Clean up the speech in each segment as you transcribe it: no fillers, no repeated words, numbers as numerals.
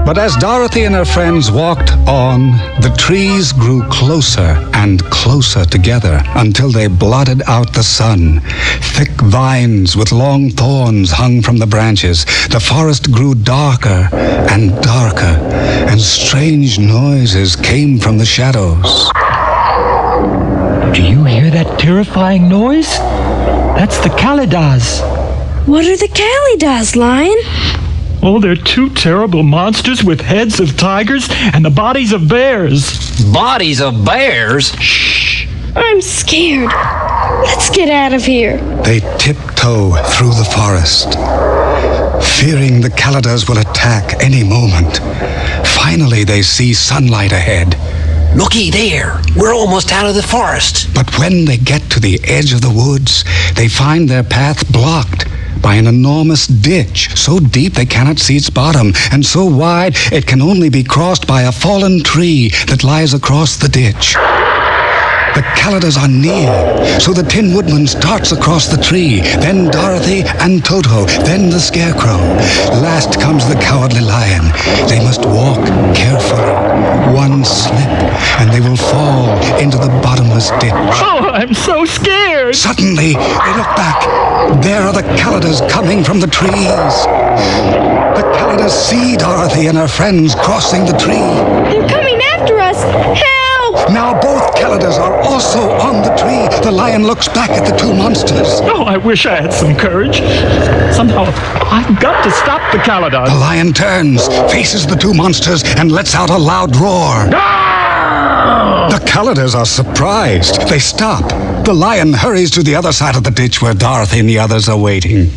But as Dorothy and her friends walked on, the trees grew closer and closer together until they blotted out the sun. Thick vines with long thorns hung from the branches. The forest grew darker and darker, and strange noises came from the shadows. Do you hear that terrifying noise? That's the Kalidas. What are the Kalidas, Lion? Oh, they're two terrible monsters with heads of tigers and the bodies of bears. Bodies of bears? Shh. I'm scared. Let's get out of here. They tiptoe through the forest, fearing the Kalidas will attack any moment. Finally, they see sunlight ahead. Looky there. We're almost out of the forest. But when they get to the edge of the woods, they find their path blocked by an enormous ditch, so deep they cannot see its bottom, and so wide it can only be crossed by a fallen tree that lies across the ditch. The Kalidas are near, so the Tin Woodman starts across the tree, then Dorothy and Toto, then the Scarecrow. Last comes the Cowardly Lion. They must walk carefully. One slip, and they will fall into the bottomless ditch. Oh, I'm so scared. Suddenly, they look back. There are the Kalidas coming from the trees. The Kalidas see Dorothy and her friends crossing the tree. They're coming after us. Help! Now both Kalidas are also on the tree. The lion looks back at the two monsters. Oh, I wish I had some courage. Somehow, I've got to stop the Kalidas. The lion turns, faces the two monsters, and lets out a loud roar. The Kalidas are surprised. They stop. The lion hurries to the other side of the ditch where Dorothy and the others are waiting.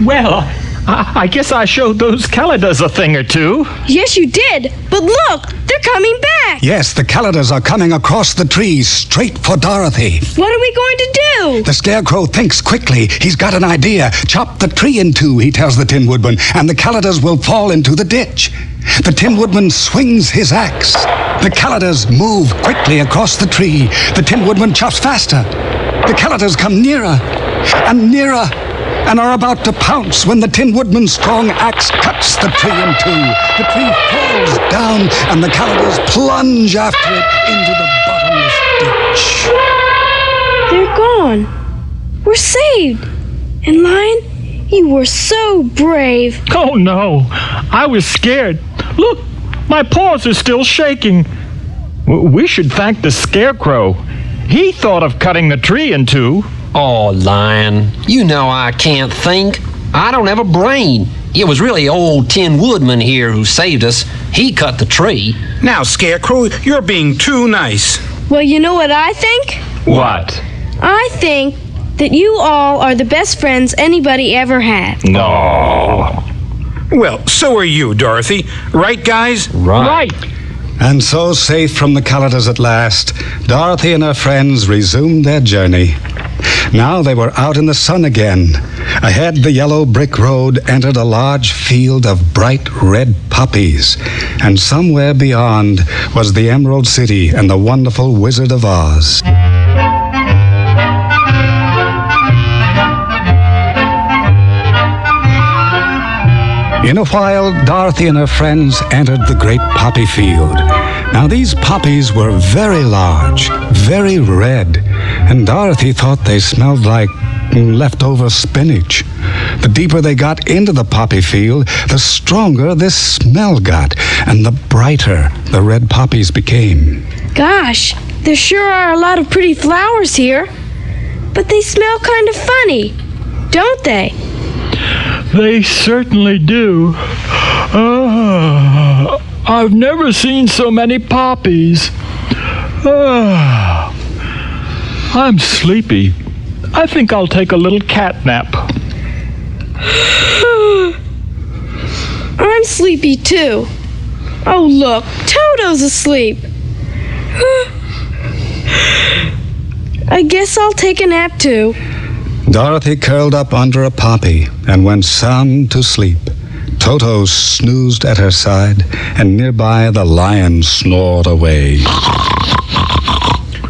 Well, I guess I showed those Kalidas a thing or two. Yes, you did. But look, they're coming back. Yes, the Kalidas are coming across the trees straight for Dorothy. What are we going to do? The Scarecrow thinks quickly. He's got an idea. Chop the tree in two, he tells the Tin Woodman, and the Kalidas will fall into the ditch. The Tin Woodman swings his axe. The Kalidas move quickly across the tree. The Tin Woodman chops faster. The Kalidas come nearer and nearer and are about to pounce when the Tin Woodman's strong axe cuts the tree in two. The tree falls down and the Kalidas plunge after it into the bottomless ditch. They're gone. We're saved. And Lion, you were so brave. Oh, no. I was scared. Look, my paws are still shaking. We should thank the Scarecrow. He thought of cutting the tree in two. Oh, Lion, you know I can't think. I don't have a brain. It was really old Tin Woodman here who saved us. He cut the tree. Now, Scarecrow, you're being too nice. Well, you know what I think? What? I think that you all are the best friends anybody ever had. No. Well, so are you, Dorothy. Right, guys? Right. And so, safe from the Kalidas at last, Dorothy and her friends resumed their journey. Now they were out in the sun again. Ahead, the yellow brick road entered a large field of bright red poppies. And somewhere beyond was the Emerald City and the wonderful Wizard of Oz. In a while, Dorothy and her friends entered the great poppy field. Now, these poppies were very large, very red, and Dorothy thought they smelled like leftover spinach. The deeper they got into the poppy field, the stronger this smell got, and the brighter the red poppies became. Gosh, there sure are a lot of pretty flowers here. But they smell kind of funny, don't they? They certainly do. I've never seen so many poppies. I'm sleepy. I think I'll take a little cat nap. I'm sleepy too. Oh, look, Toto's asleep. I guess I'll take a nap too. Dorothy curled up under a poppy and went sound to sleep. Toto snoozed at her side, and nearby the lion snored away.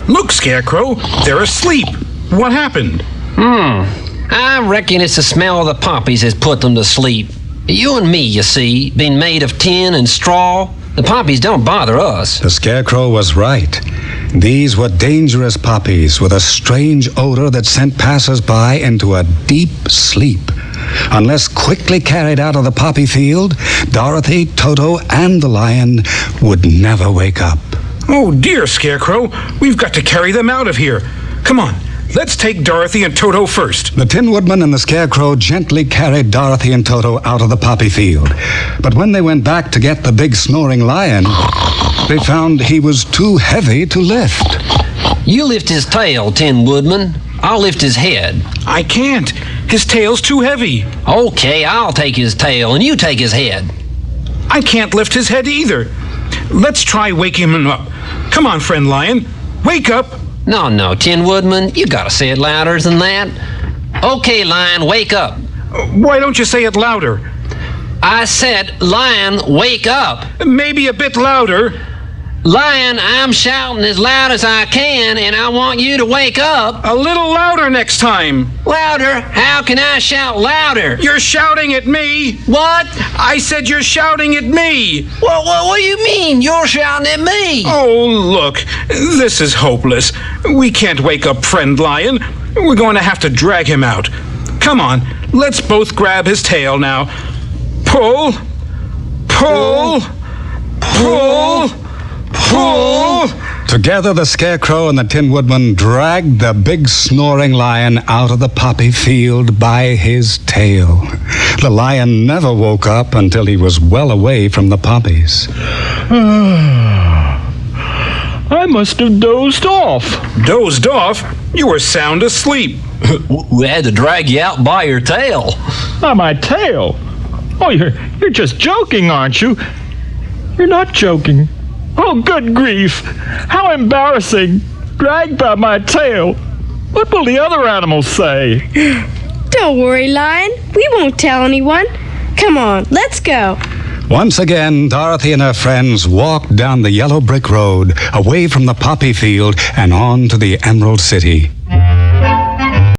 Look, Scarecrow, they're asleep. What happened? I reckon it's the smell of the poppies has put them to sleep. You and me, you see, being made of tin and straw, the poppies don't bother us. The Scarecrow was right. These were dangerous poppies with a strange odor that sent passers-by into a deep sleep. Unless quickly carried out of the poppy field, Dorothy, Toto, and the lion would never wake up. Oh, dear, Scarecrow. We've got to carry them out of here. Come on, let's take Dorothy and Toto first. The Tin Woodman and the Scarecrow gently carried Dorothy and Toto out of the poppy field. But when they went back to get the big snoring lion, they found he was too heavy to lift. You lift his tail, Tin Woodman. I'll lift his head. I can't. His tail's too heavy. Okay, I'll take his tail and you take his head. I can't lift his head either. Let's try waking him up. Come on, friend lion. Wake up. No, Tin Woodman, you gotta say it louder than that. Okay, Lion, wake up. Why don't you say it louder? I said, Lion, wake up. Maybe a bit louder. Lion, I'm shouting as loud as I can, and I want you to wake up. A little louder next time. Louder? How can I shout louder? You're shouting at me. What? I said you're shouting at me. What do you mean you're shouting at me? Oh, look. This is hopeless. We can't wake up friend lion. We're going to have to drag him out. Come on, let's both grab his tail now. Pull. Pull. Pull. Pull! Together, the Scarecrow and the Tin Woodman dragged the big snoring lion out of the poppy field by his tail. The lion never woke up until he was well away from the poppies. I must have dozed off. Dozed off? You were sound asleep. We had to drag you out by your tail. By my tail? Oh, you're just joking, aren't you? You're not joking. Oh, good grief! How embarrassing! Dragged by my tail. What will the other animals say? Don't worry, Lion. We won't tell anyone. Come on, let's go. Once again, Dorothy and her friends walked down the yellow brick road, away from the poppy field and on to the Emerald City.